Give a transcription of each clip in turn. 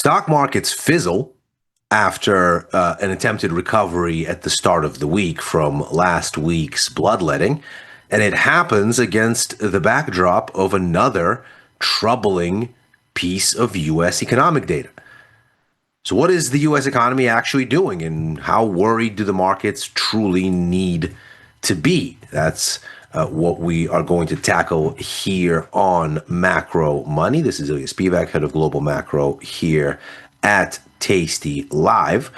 Stock markets fizzle after an attempted recovery at the start of the week from last week's bloodletting, and it happens against the backdrop of another troubling piece of U.S. economic data. So, what is the U.S. economy actually doing, and how worried do the markets truly need to be? That's what we are going to tackle here on Macro Money. This is Ilya Spivak, head of global macro here at Tasty Live.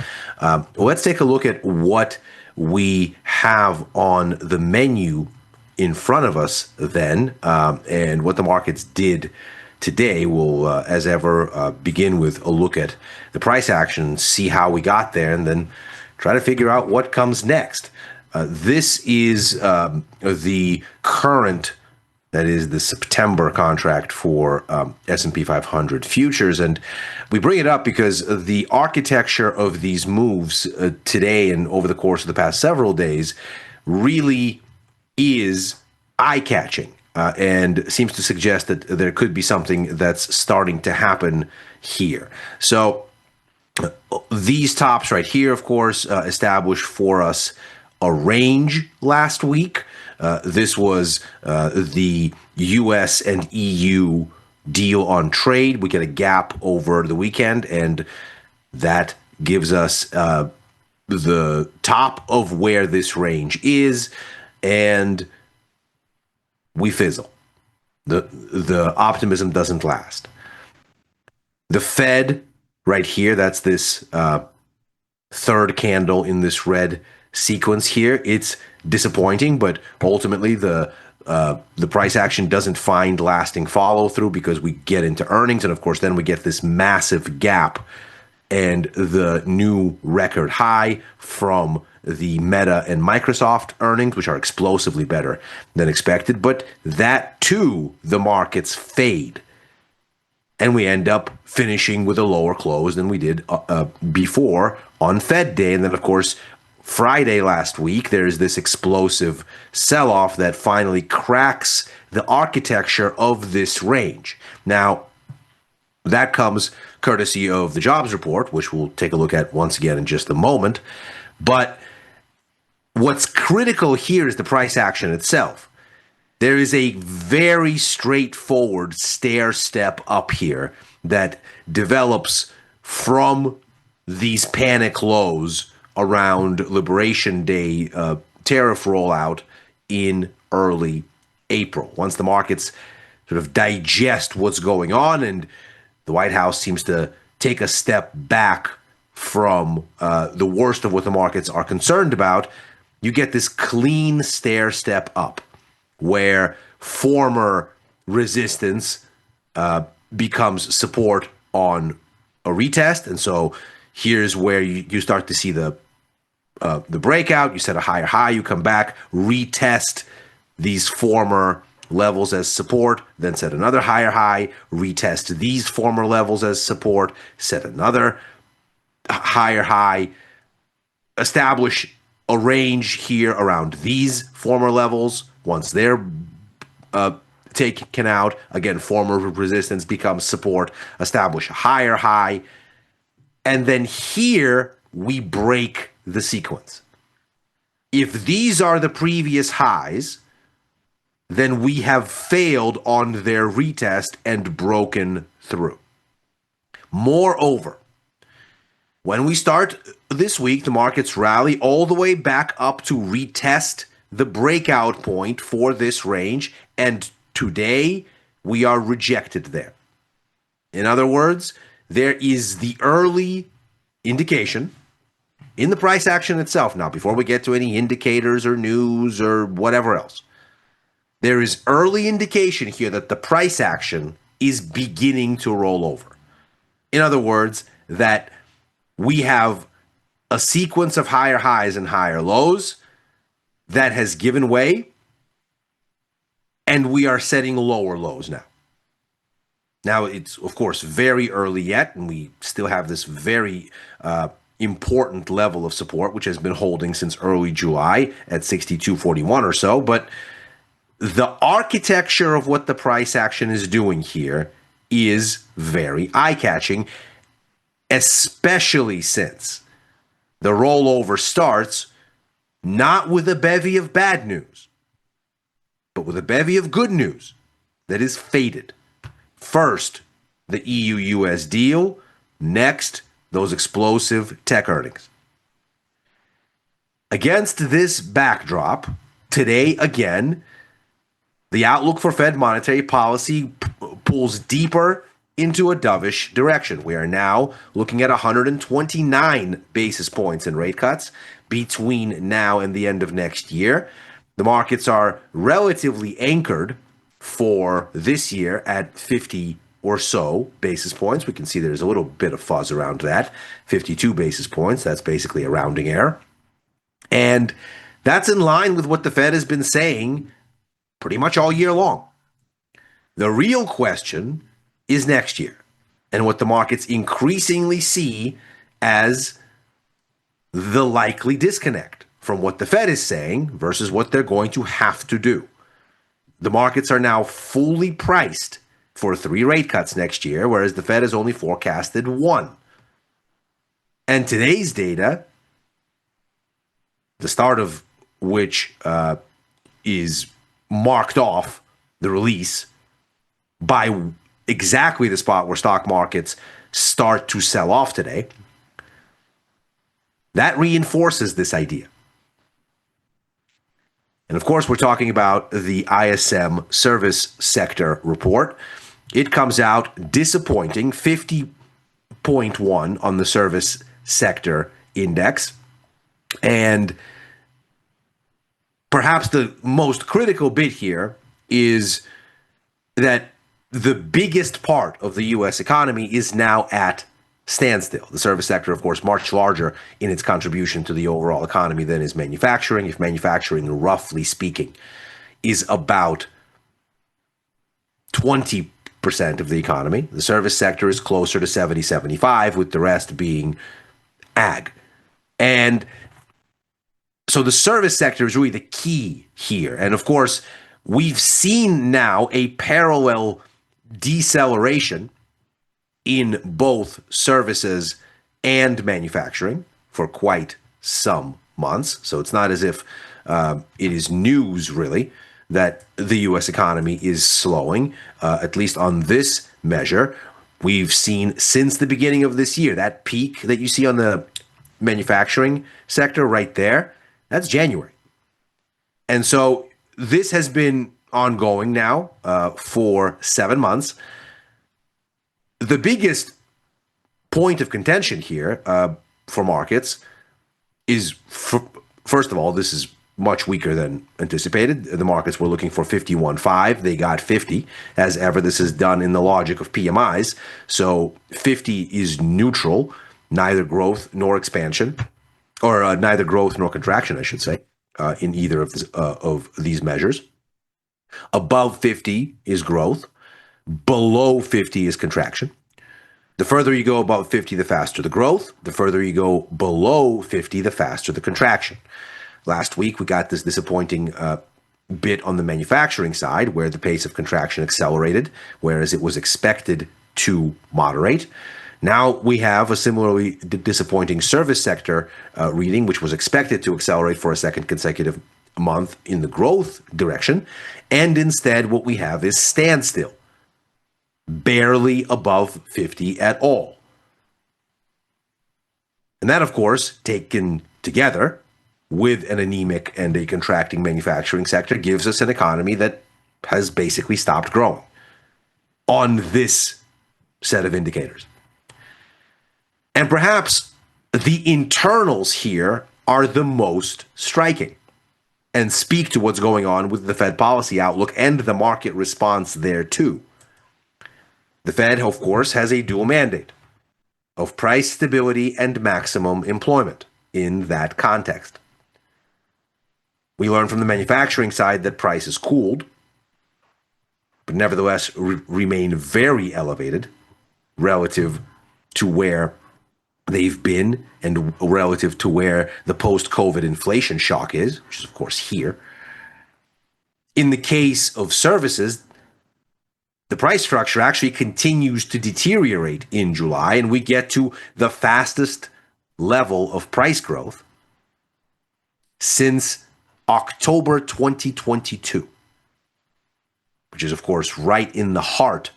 Let's take a look at what we have on the menu in front of us then, and what the markets did today. We'll, as ever, begin with a look at the price action, see how we got there, and then try to figure out what comes next. This is the current, that is the September contract for S&P 500 futures. And we bring it up because the architecture of these moves today and over the course of the past several days really is eye-catching. And seems to suggest that there could be something that's starting to happen here. So these tops right here, of course, established for us a range last week. This was the U.S. and EU deal on trade. We get a gap over the weekend, and that gives us the top of where this range is, and we fizzle. The optimism doesn't last. The Fed right here, that's this third candle in this red sequence here. It's disappointing, but ultimately the price action doesn't find lasting follow through because we get into earnings, and of course then we get this massive gap and the new record high from the Meta and Microsoft earnings, which are explosively better than expected. But that too, the markets fade, and we end up finishing with a lower close than we did before on Fed Day. And then, of course, Friday last week, there's this explosive sell-off that finally cracks the architecture of this range. Now, that comes courtesy of the jobs report, which we'll take a look at once again in just a moment. But what's critical here is the price action itself. There is a very straightforward stair step up here that develops from these panic lows around Liberation Day tariff rollout in early April. Once the markets sort of digest what's going on, and the White House seems to take a step back from the worst of what the markets are concerned about, you get this clean stair step up where former resistance becomes support on a retest. And so here's where you start to see the breakout. You set a higher high, you come back, retest these former levels as support, then set another higher high, retest these former levels as support, set another higher high, establish a range here around these former levels. Once they're taken out, again, former resistance becomes support, establish a higher high, and then here we break the sequence. If these are the previous highs, then we have failed on their retest and broken through. Moreover, when we start this week, the markets rally all the way back up to retest the breakout point for this range, and today we are rejected there. In other words, there is the early indication in the price action itself. Now, before we get to any indicators or news or whatever else, there is early indication here that the price action is beginning to roll over. In other words, that we have a sequence of higher highs and higher lows that has given way, and we are setting lower lows now. Now, it's, of course, very early yet, and we still have this very important level of support, which has been holding since early July at 62.41 or so. But the architecture of what the price action is doing here is very eye-catching. especially since the rollover starts not with a bevy of bad news, but with a bevy of good news that is faded. First, the EU-US deal. Next, those explosive tech earnings. Against this backdrop, today again, the outlook for Fed monetary policy pulls deeper into a dovish direction. We are now looking at 129 basis points in rate cuts between now and the end of next year. The markets are relatively anchored for this year at 50 or so basis points. We can see there's a little bit of fuzz around that. 52 basis points, that's basically a rounding error. And that's in line with what the Fed has been saying pretty much all year long. The real question is next year, and what the markets increasingly see as the likely disconnect from what the Fed is saying versus what they're going to have to do. The markets are now fully priced for 3 rate cuts next year, whereas the Fed has only forecasted 1. And today's data, the start of which is marked off the release by exactly the spot where stock markets start to sell off today, that reinforces this idea. And of course, we're talking about the ISM service sector report. It comes out disappointing, 50.1 on the service sector index. And perhaps the most critical bit here is that the biggest part of the U.S. economy is now at standstill. The service sector, of course, much larger in its contribution to the overall economy than is manufacturing. If manufacturing, roughly speaking, is about 20% of the economy, the service sector is closer to 70-75, with the rest being ag. And so the service sector is really the key here. And of course, we've seen now a parallel deceleration in both services and manufacturing for quite some months. So it's not as if it is news, really, that the U.S. economy is slowing, at least on this measure. We've seen since the beginning of this year, that peak that you see on the manufacturing sector right there, that's January. And so this has been ongoing now for 7 months. The biggest point of contention here for markets is, first of all, this is much weaker than anticipated. The markets were looking for 51.5. They got 50. As ever, this is done in the logic of PMIs. So 50 is neutral, neither growth nor expansion, or neither growth nor contraction, I should say, in either of these measures. Above 50 is growth. Below 50 is contraction. The further you go above 50, the faster the growth. The further you go below 50, the faster the contraction. Last week, we got this disappointing bit on the manufacturing side where the pace of contraction accelerated, whereas it was expected to moderate. Now we have a similarly disappointing service sector reading, which was expected to accelerate for a second consecutive month in the growth direction. And instead, what we have is standstill, barely above 50 at all. And that, of course, taken together with an anemic and a contracting manufacturing sector, gives us an economy that has basically stopped growing on this set of indicators. And perhaps the internals here are the most striking and speak to what's going on with the Fed policy outlook and the market response there too. The Fed, of course, has a dual mandate of price stability and maximum employment in that context. We learned from the manufacturing side that prices cooled, but nevertheless remain very elevated relative to where they've been and relative to where the post-COVID inflation shock is, which is, of course, here. In the case of services, the price structure actually continues to deteriorate in July, and we get to the fastest level of price growth since October 2022, which is, of course, right in the heart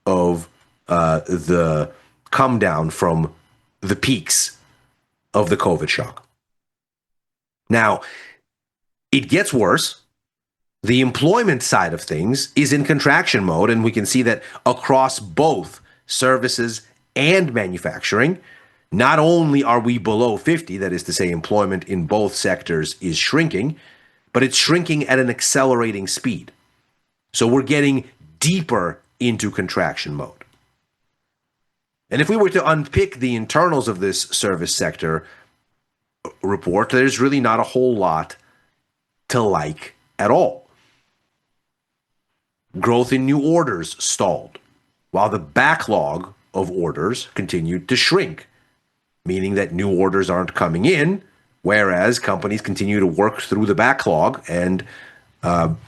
of the come down from the peaks of the COVID shock. Now, it gets worse. The employment side of things is in contraction mode, and we can see that across both services and manufacturing. Not only are we below 50, that is to say, employment in both sectors is shrinking, but it's shrinking at an accelerating speed. So we're getting deeper into contraction mode. And if we were to unpick the internals of this service sector report, there's really not a whole lot to like at all. Growth in new orders stalled, while the backlog of orders continued to shrink, meaning that new orders aren't coming in, whereas companies continue to work through the backlog, and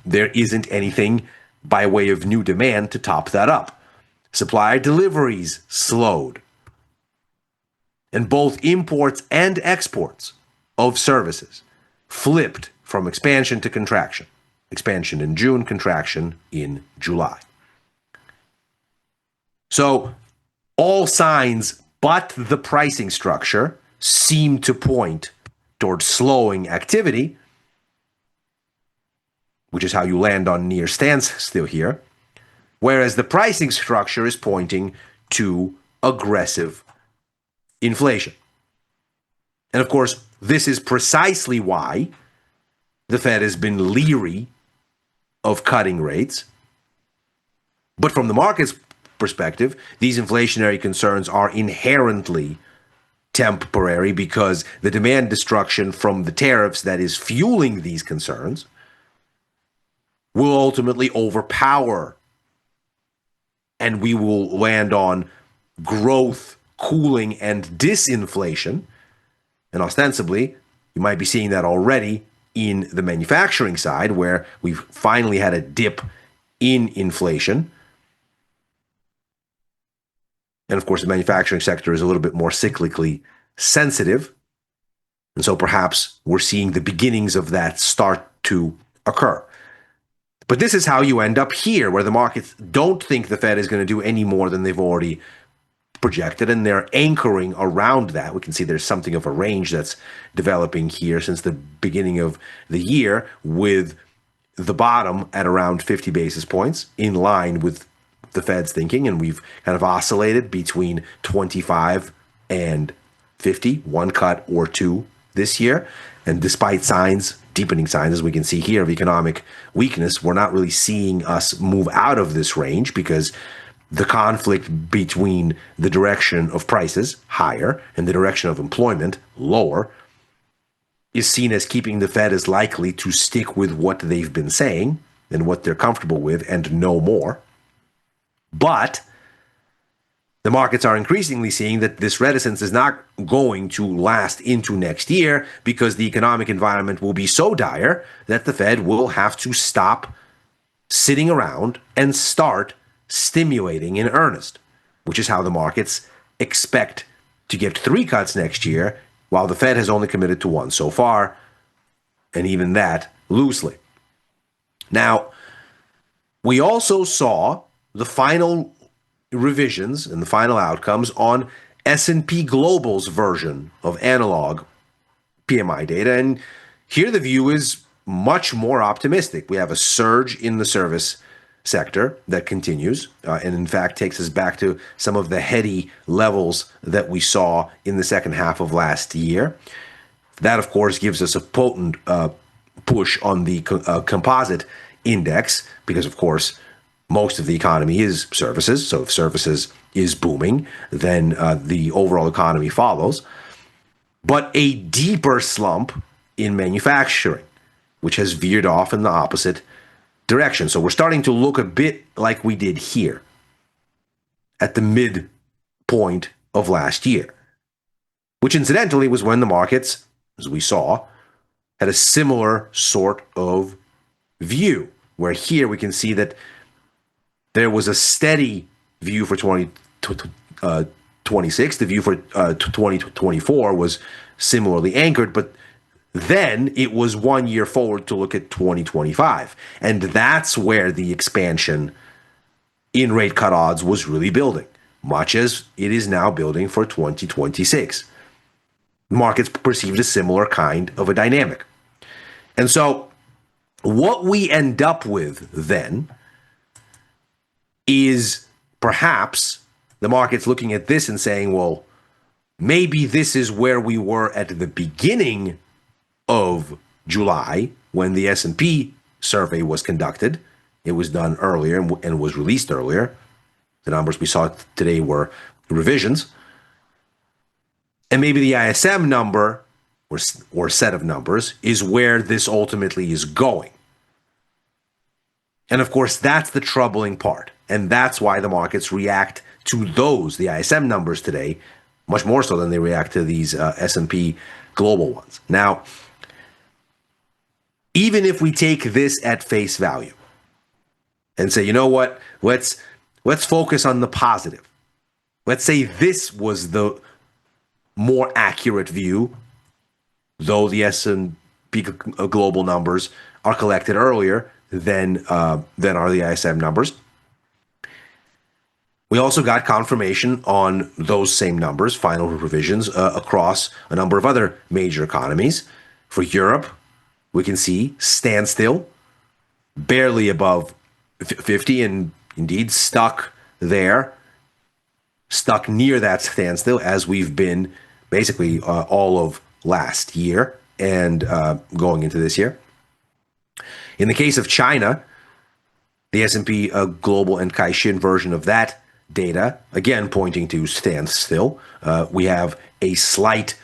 there isn't anything by way of new demand to top that up. Supply deliveries slowed. And both imports and exports of services flipped from expansion to contraction. Expansion in June, contraction in July. So all signs but the pricing structure seem to point towards slowing activity, which is how you land on near standstill here, whereas the pricing structure is pointing to aggressive inflation. And of course, this is precisely why the Fed has been leery of cutting rates. But from the market's perspective, these inflationary concerns are inherently temporary because the demand destruction from the tariffs that is fueling these concerns will ultimately overpower, and we will land on growth, cooling, and disinflation. And ostensibly, you might be seeing that already in the manufacturing side, where we've finally had a dip in inflation. And of course, the manufacturing sector is a little bit more cyclically sensitive. And so perhaps we're seeing the beginnings of that start to occur. But this is how you end up here, where the markets don't think the Fed is going to do any more than they've already projected, and they're anchoring around that. We can see there's something of a range that's developing here since the beginning of the year, with the bottom at around 50 basis points, in line with the Fed's thinking, and we've kind of oscillated between 25 and 50, one cut or two this year. And despite signs, deepening signs, as we can see here, of economic weakness, we're not really seeing us move out of this range, because the conflict between the direction of prices, higher, and the direction of employment, lower, is seen as keeping the Fed as likely to stick with what they've been saying and what they're comfortable with and no more. But the markets are increasingly seeing that this reticence is not going to last into next year, because the economic environment will be so dire that the Fed will have to stop sitting around and start stimulating in earnest, which is how the markets expect to get 3 cuts next year, while the Fed has only committed to 1 so far, and even that loosely. Now, we also saw the final revisions and the final outcomes on S&P Global's version of analog PMI data, and here the view is much more optimistic. We have a surge in the service sector that continues, and in fact takes us back to some of the heady levels that we saw in the second half of last year. That, of course, gives us a potent push on the composite index, because, of course, most of the economy is services. So if services is booming, then the overall economy follows. But a deeper slump in manufacturing, which has veered off in the opposite direction. So we're starting to look a bit like we did here at the midpoint of last year, which incidentally was when the markets, as we saw, had a similar sort of view, where here we can see that There was a steady view for 2026. The view for 2024 was similarly anchored, but then it was 1 year forward to look at 2025. And that's where the expansion in rate cut odds was really building, much as it is now building for 2026. Markets perceived a similar kind of a dynamic. And so what we end up with then is perhaps the market's looking at this and saying, well, maybe this is where we were at the beginning of July when the S&P survey was conducted. It was done earlier and was released earlier. The numbers we saw today were revisions. And maybe the ISM number or set of numbers is where this ultimately is going. And of course, that's the troubling part. And that's why the markets react to those, the ISM numbers today, much more so than they react to these S&P global ones. Now, even if we take this at face value and say, you know what, let's focus on the positive. Let's say this was the more accurate view, though the S&P global numbers are collected earlier than are the ISM numbers. We also got confirmation on those same numbers, final revisions across a number of other major economies. For Europe, we can see standstill, barely above 50, and indeed stuck there, stuck near that standstill as we've been basically all of last year and going into this year. In the case of China, the S&P Global and Caixin version of that data, again pointing to standstill. We have a slight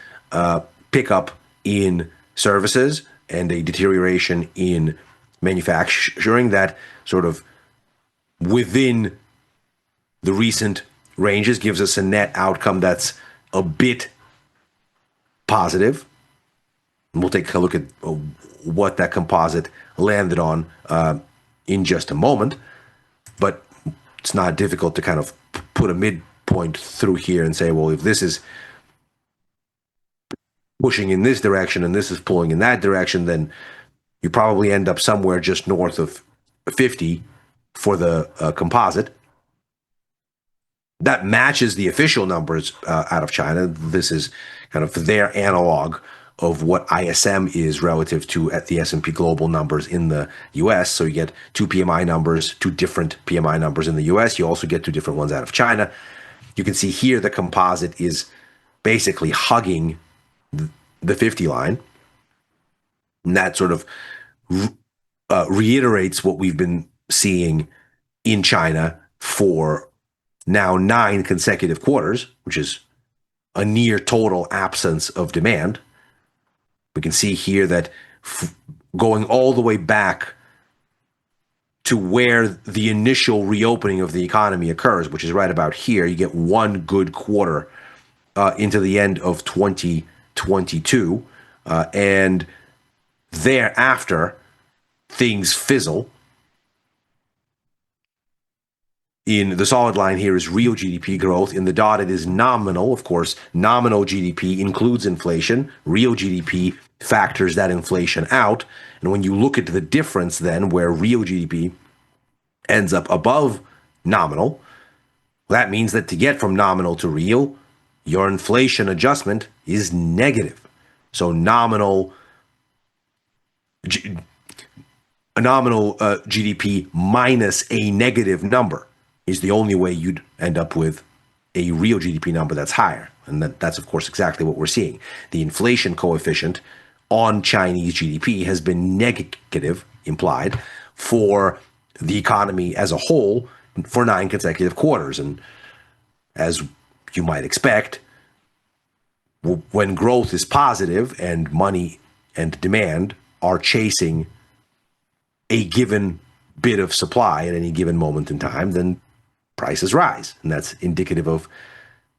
pickup in services and a deterioration in manufacturing that sort of within the recent ranges gives us a net outcome that's a bit positive. And we'll take a look at what that composite landed on in just a moment. But it's not difficult to kind of put a midpoint through here and say, well, if this is pushing in this direction and this is pulling in that direction, then you probably end up somewhere just north of 50 for the composite. That matches the official numbers out of China. This is kind of their analog of what ISM is relative to at the S&P Global numbers in the US. So you get two PMI numbers, two different PMI numbers in the US. You also get two different ones out of China. You can see here the composite is basically hugging the 50 line. And that sort of reiterates what we've been seeing in China for now 9 consecutive quarters, which is a near total absence of demand. We can see here that going all the way back to where the initial reopening of the economy occurs, which is right about here, you get one good quarter into the end of 2022. And thereafter, things fizzle. In the solid line here is real GDP growth. In the dotted is nominal. Of course, nominal GDP includes inflation. Real GDP factors that inflation out. And when you look at the difference then where real GDP ends up above nominal, that means that to get from nominal to real, your inflation adjustment is negative. So nominal GDP minus a negative number is the only way you'd end up with a real GDP number that's higher. And that's, of course, exactly what we're seeing. The inflation coefficient on Chinese GDP has been negative, implied, for the economy as a whole for 9 consecutive quarters. And as you might expect, when growth is positive and money and demand are chasing a given bit of supply at any given moment in time, then prices rise. And that's indicative of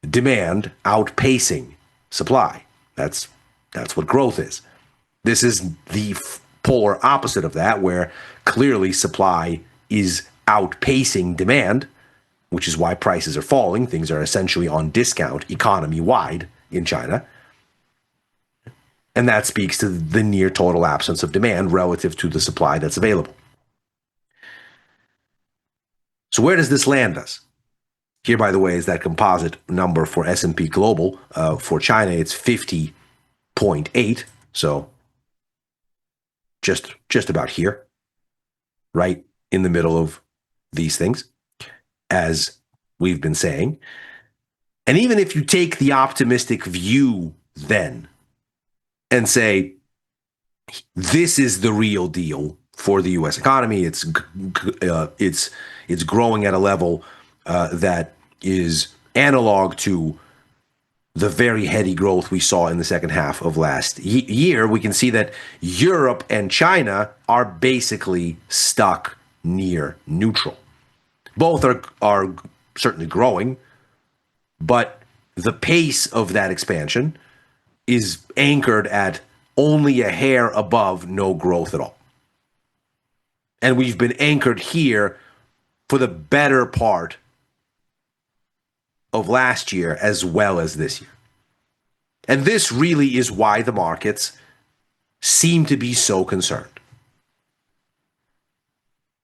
demand outpacing supply. That's what growth is. This is the polar opposite of that, where clearly supply is outpacing demand, which is why prices are falling. Things are essentially on discount economy-wide in China. And that speaks to the near total absence of demand relative to the supply that's available. So where does this land us? Here, by the way, is that composite number for S&P Global. For China, it's 50.8, so just about here, right in the middle of these things, as we've been saying. And even if you take the optimistic view then and say, this is the real deal for the U.S. economy, it's growing at a level that is analog to the very heady growth we saw in the second half of last year, we can see that Europe and China are basically stuck near neutral. Both are certainly growing, but the pace of that expansion is anchored at only a hair above no growth at all. And we've been anchored here for the better part of last year as well as this year. And this really is why the markets seem to be so concerned.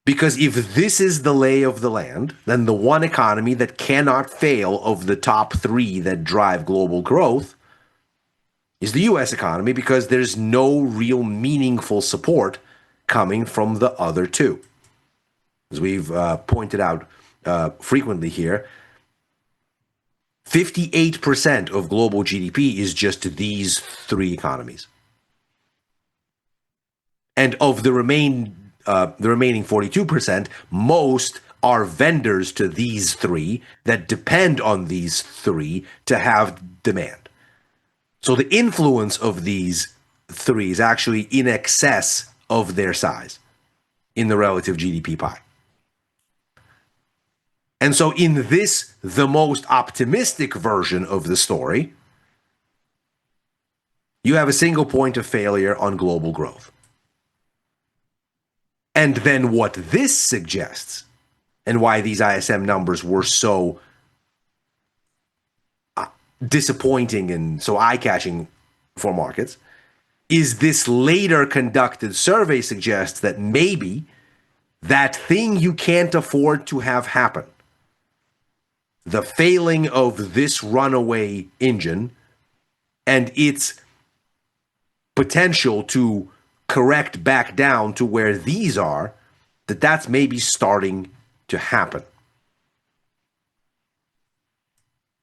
Because if this is the lay of the land, then the one economy that cannot fail of the top three that drive global growth is the US economy, because there's no real meaningful support coming from the other two. As we've pointed out frequently here, 58% of global GDP is just these three economies. And of the remaining 42%, most are vendors to these three that depend on these three to have demand. So the influence of these three is actually in excess of their size in the relative GDP pie. And so in this, the most optimistic version of the story, you have a single point of failure on global growth. And then what this suggests, and why these ISM numbers were so disappointing and so eye-catching for markets, is this later conducted survey suggests that maybe that thing you can't afford to have happen, the failing of this runaway engine and its potential to correct back down to where these are, that's maybe starting to happen.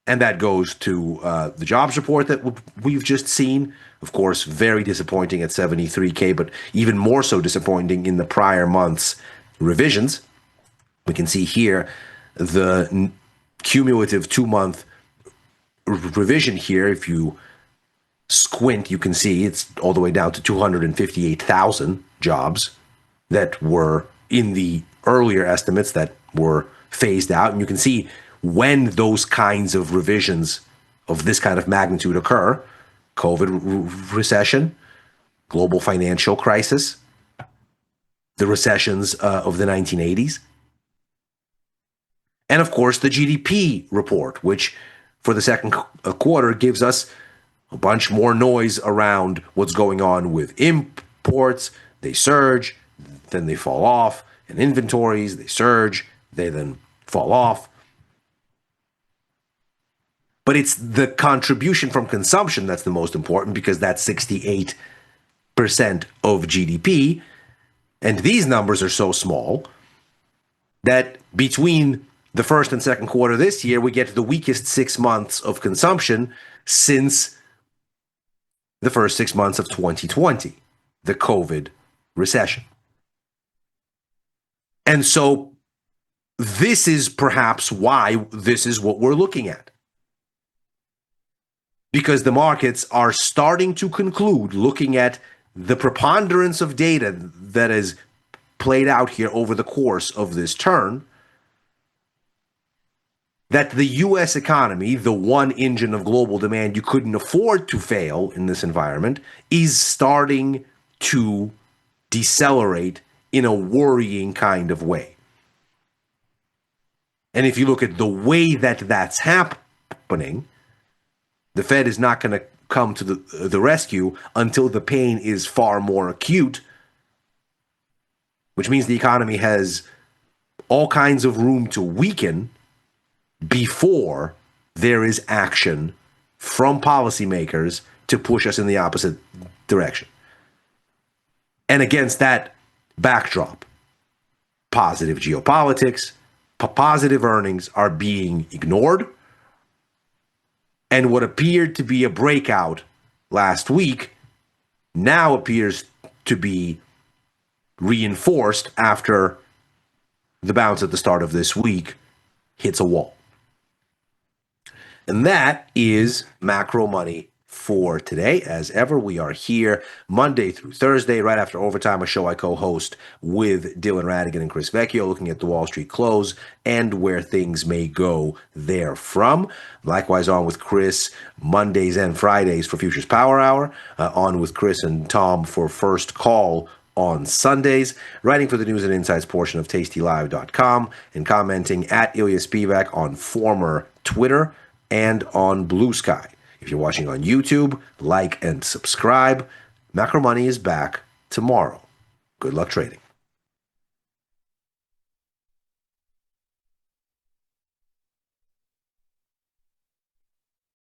And that goes to the jobs report that we've just seen. Of course, very disappointing at 73K, but even more so disappointing in the prior month's revisions. We can see here the cumulative 2-month revision here. If you squint, you can see it's all the way down to 258,000 jobs that were in the earlier estimates that were phased out. And you can see when those kinds of revisions of this kind of magnitude occur: COVID recession, global financial crisis, the recessions of the 1980s. And of course, the GDP report, which for the second quarter gives us a bunch more noise around what's going on with imports. They surge, then they fall off. And inventories, they surge, they then fall off. But it's the contribution from consumption that's the most important, because that's 68% of GDP. And these numbers are so small that between the first and second quarter this year, we get the weakest 6 months of consumption since the first 6 months of 2020, the COVID recession. And so this is perhaps why this is what we're looking at. Because the markets are starting to conclude, looking at the preponderance of data that is played out here over the course of this turn, that the US economy, the one engine of global demand you couldn't afford to fail in this environment, is starting to decelerate in a worrying kind of way. And if you look at the way that that's happening, the Fed is not going to come to the rescue until the pain is far more acute, which means the economy has all kinds of room to weaken before there is action from policymakers to push us in the opposite direction. And against that backdrop, positive geopolitics, positive earnings are being ignored. And what appeared to be a breakout last week now appears to be reinforced after the bounce at the start of this week hits a wall. And that is macro money for today. As ever, we are here Monday through Thursday, right after overtime, a show I co-host with Dylan Radigan and Chris Vecchio, looking at the Wall Street close and where things may go therefrom. Likewise, on with Chris Mondays and Fridays for Futures Power Hour, on with Chris and Tom for First Call on Sundays, writing for the news and insights portion of tastylive.com, and commenting at Ilya Spivak on former Twitter and on Blue Sky. If you're watching on YouTube, like and subscribe. Macro Money is back tomorrow. Good luck trading.